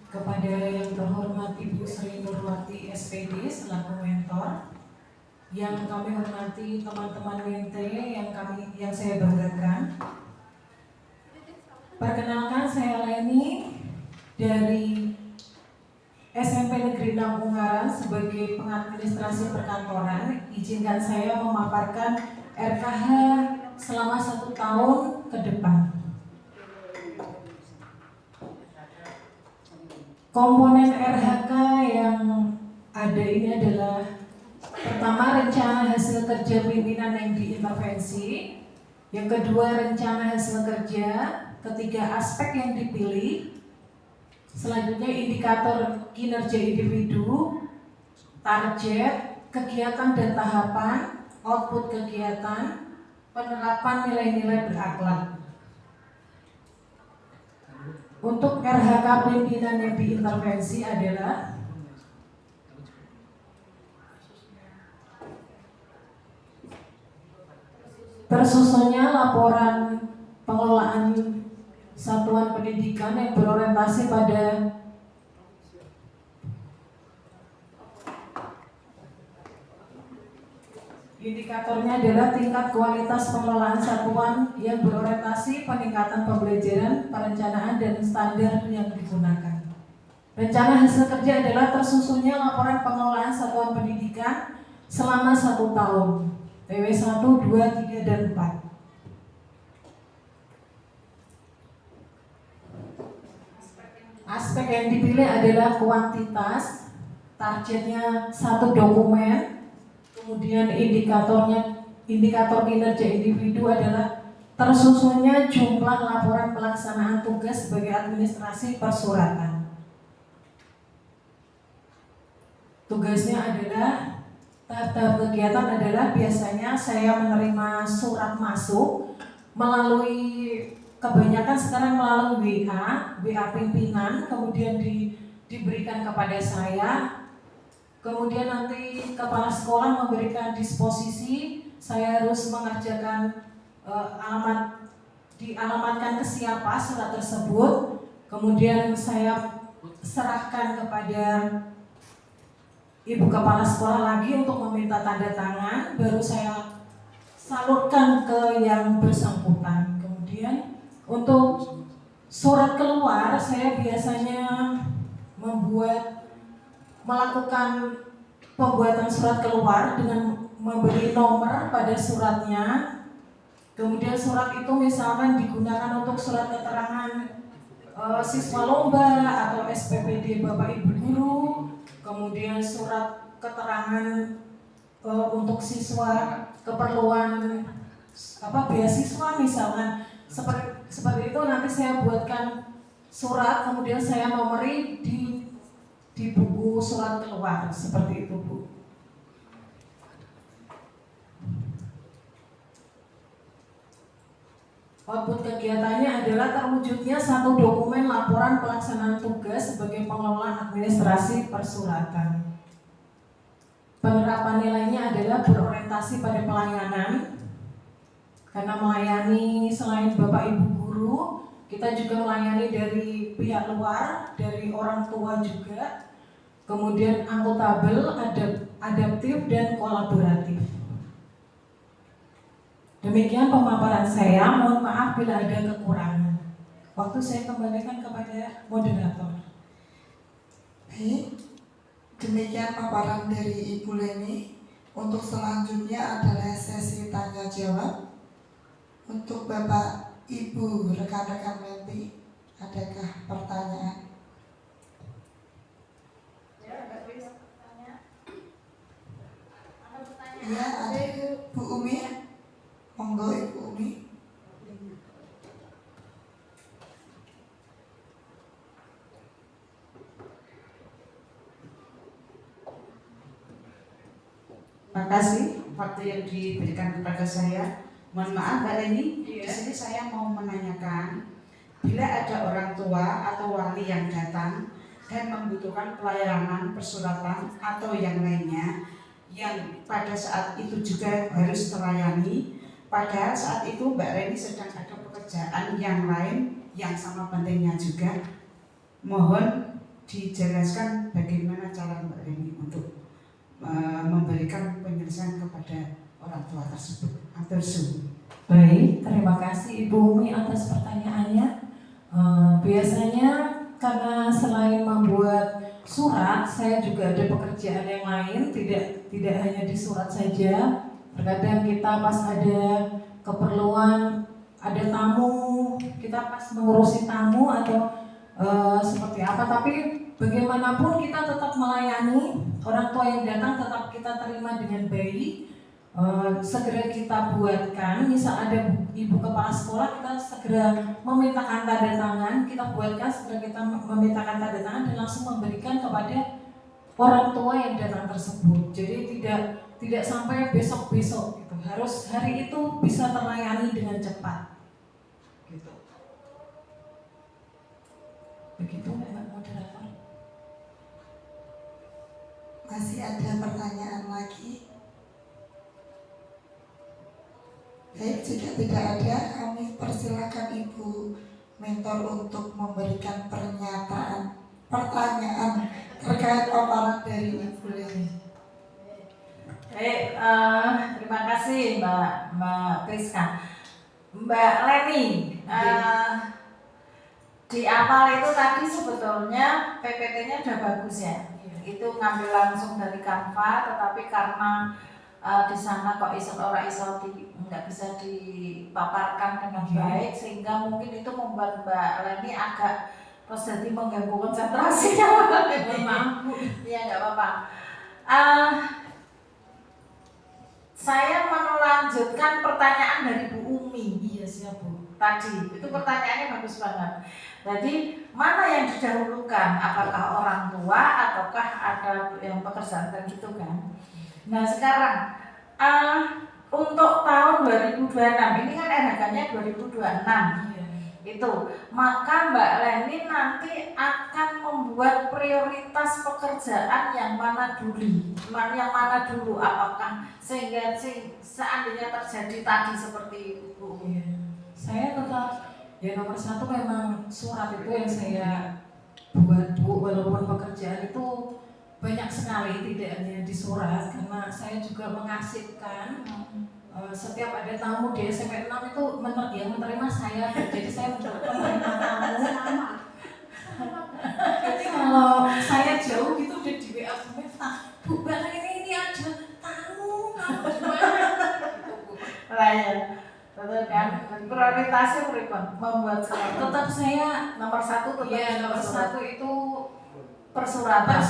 kepada yang terhormat Ibu Sri Nurwati SPD selaku mentor, yang kami hormati teman-teman WNT yang saya banggakan. Perkenalkan, saya Leni dari SMP Negeri 6 Ungaran sebagai pengadministrasi perkantoran. Izinkan saya memaparkan RKH selama 1 tahun ke depan. Komponen RHK yang ada ini adalah pertama, rencana hasil kerja pimpinan yang diintervensi. Yang kedua, rencana hasil kerja. Ketiga, aspek yang dipilih. Selanjutnya, indikator kinerja individu, target, kegiatan dan tahapan, output kegiatan, penerapan nilai-nilai berakhlak. Untuk RHK pimpinan yang diintervensi adalah tersusunnya laporan pengelolaan satuan pendidikan yang berorientasi pada indikatornya adalah tingkat kualitas pengelolaan satuan yang berorientasi peningkatan pembelajaran, perencanaan, dan standar yang digunakan. Rencana hasil kerja adalah tersusunnya laporan pengelolaan satuan pendidikan selama 1 tahun, TW 1, 2, 3, dan 4. Aspek yang dipilih adalah kuantitas, targetnya 1 dokumen. Kemudian indikator kinerja individu adalah tersusunnya jumlah laporan pelaksanaan tugas sebagai administrasi persuratan. Tugasnya adalah tahap-tahap kegiatan adalah biasanya saya menerima surat masuk melalui kebanyakan sekarang melalui WA pimpinan, kemudian diberikan kepada saya. Kemudian nanti kepala sekolah memberikan disposisi, saya harus mengerjakan dialamatkan ke siapa surat tersebut. Kemudian saya serahkan kepada ibu kepala sekolah lagi untuk meminta tanda tangan, baru saya salurkan ke yang bersangkutan. Kemudian untuk surat keluar, saya biasanya melakukan pembuatan surat keluar dengan memberi nomor pada suratnya. Kemudian surat itu misalkan digunakan untuk surat keterangan siswa lomba atau SPPD Bapak Ibu Guru. Kemudian surat keterangan untuk siswa keperluan beasiswa misalkan. Seperti itu nanti saya buatkan surat, kemudian saya nomori di buku surat keluar, seperti itu, Bu. Output kegiatannya adalah terwujudnya 1 dokumen laporan pelaksanaan tugas sebagai pengelola administrasi persuratan. Penerapan nilainya adalah berorientasi pada pelayanan, karena melayani selain Bapak Ibu Guru, kita juga melayani dari pihak luar, dari orang tua juga. Kemudian akuntabel, adaptif, dan kolaboratif. Demikian pemaparan saya, mohon maaf bila ada kekurangan. Waktu saya kembalikan kepada moderator. Baik, demikian paparan dari Ibu Leni. Untuk selanjutnya adalah sesi tanya jawab. Untuk Bapak Ibu rekan-rekan Menti, adakah pertanyaan? Ya, ada Bu Umi. Monggo Ibu Umi. Terima kasih waktu yang diberikan kepada saya. Mohon maaf Mbak Leni, di sini saya mau menanyakan, bila ada orang tua atau wali yang datang dan membutuhkan pelayanan persuratan atau yang lainnya, yang pada saat itu juga harus terlayani, padahal saat itu Mbak Leni sedang ada pekerjaan yang lain yang sama pentingnya juga, mohon dijelaskan bagaimana cara Mbak Leni untuk memberikan penyelesaian kepada orang tua tersebut. Atur suwun. Baik, terima kasih Ibu Umi atas pertanyaannya. Biasanya karena selain membuat surat, saya juga ada pekerjaan yang lain, tidak hanya di surat saja. Terkadang kita pas ada keperluan, ada tamu, kita pas mengurusi tamu atau seperti apa, tapi bagaimanapun kita tetap melayani orang tua yang datang, tetap kita terima dengan baik. Segera kita buatkan, misal ada ibu kepala sekolah, kita segera memintakan tanda tangan, kita buatkan, segera kita memintakan tanda tangan dan langsung memberikan kepada orang tua yang datang tersebut. Jadi tidak sampai besok-besok gitu. Harus hari itu bisa terlayani dengan cepat. Gitu. Begitu Mbak Moderator. Masih ada pertanyaan lagi? Baik, jika tidak ada, kami persilakan Ibu Mentor untuk memberikan pertanyaan terkait paparan dari Ibu Leni. Baik, terima kasih Mbak Priska. Mbak Leni, di awal itu tadi sebetulnya PPT-nya udah bagus ya. Itu ngambil langsung dari Canva, tetapi karena di sana kok nggak bisa dipaparkan dengan baik, sehingga mungkin itu membuat Mbak Leni agak jadi mengganggu konsentrasinya. Maaf Bu. Iya, nggak apa-apa. Saya melanjutkan pertanyaan dari Bu Umi. Iya siap Bu. Tadi itu pertanyaannya bagus banget. Jadi mana yang didahulukan? Apakah orang tua ataukah ada yang pekerjaan dan gitu kan? Nah sekarang untuk tahun 2026 ini kan NHK-nya 2026 itu, maka Mbak Leni nanti akan membuat prioritas pekerjaan yang mana dulu, apakah sehingga seandainya terjadi tadi seperti itu. Saya tetap nomor satu memang surat itu yang saya buat Bu, walaupun pekerjaan itu banyak sekali, tidak hanya di surat, karena saya juga mengasihkan setiap ada tamu di SMP 6 itu yang menerima saya, jadi saya menerima tamu sama. Jadi kalau saya jauh gitu udah di WA Bu Meta, Bu Mbak ini ada tamu gimana? Gitu Bu. Lah ya, betul kan? Prioritasnya membuat surat. Tetap saya Nomor satu tetap. Iya, nomor satu itu persuratan.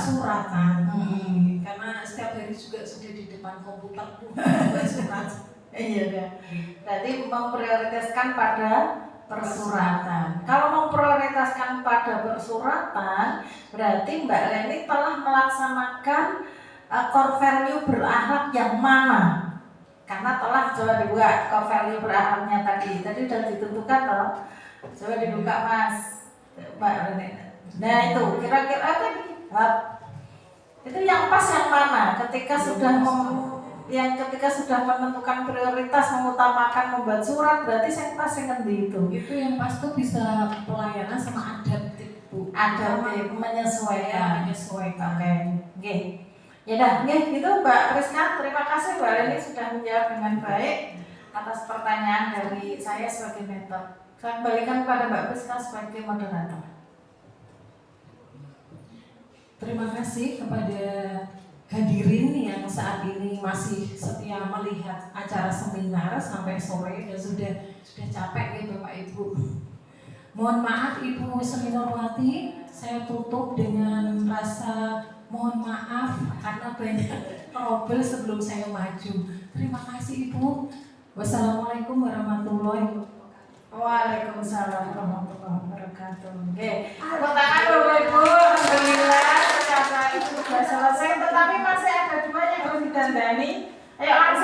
Karena setiap hari juga sudah di depan komputer buat surat. Iya kan. Berarti memprioritaskan pada persuratan. Kalau memprioritaskan pada persuratan, berarti Mbak Leni telah melaksanakan core value berakhlak yang mana? Karena telah coba dibuka core value berakhlaknya tadi sudah ditentukan loh. Coba dibuka Mas Mbak Leni. Nah itu kira-kira tadi itu yang pas yang mana? Ketika sudah menentukan prioritas, mengutamakan membuat surat, berarti yang pas yang ngendi itu? Itu yang pas tuh bisa pelayanan sama adaptif Bu. Adaptif, menyesuaikan. Oke. Oke. Ya dah, gitu Mbak Priska. Terima kasih Mbak Leni sudah menjawab dengan baik atas pertanyaan dari saya sebagai mentor. Saya kembalikan kepada Mbak Priska sebagai moderator. Terima kasih kepada hadirin yang saat ini masih setia melihat acara seminar sampai sore dan sudah capek ya Bapak Ibu. Mohon maaf Ibu Seminarwati, saya tutup dengan rasa mohon maaf karena banyak trouble sebelum saya maju. Terima kasih Ibu. Wassalamualaikum warahmatullahi wabarakatuh. Waalaikumsalam warahmatullahi wabarakatuh. Oke, tepuk tangan Bapak Ibu. Alhamdulillah acara itu sudah selesai, tetapi masih ada dua yang harus didandani. Ayo langsung.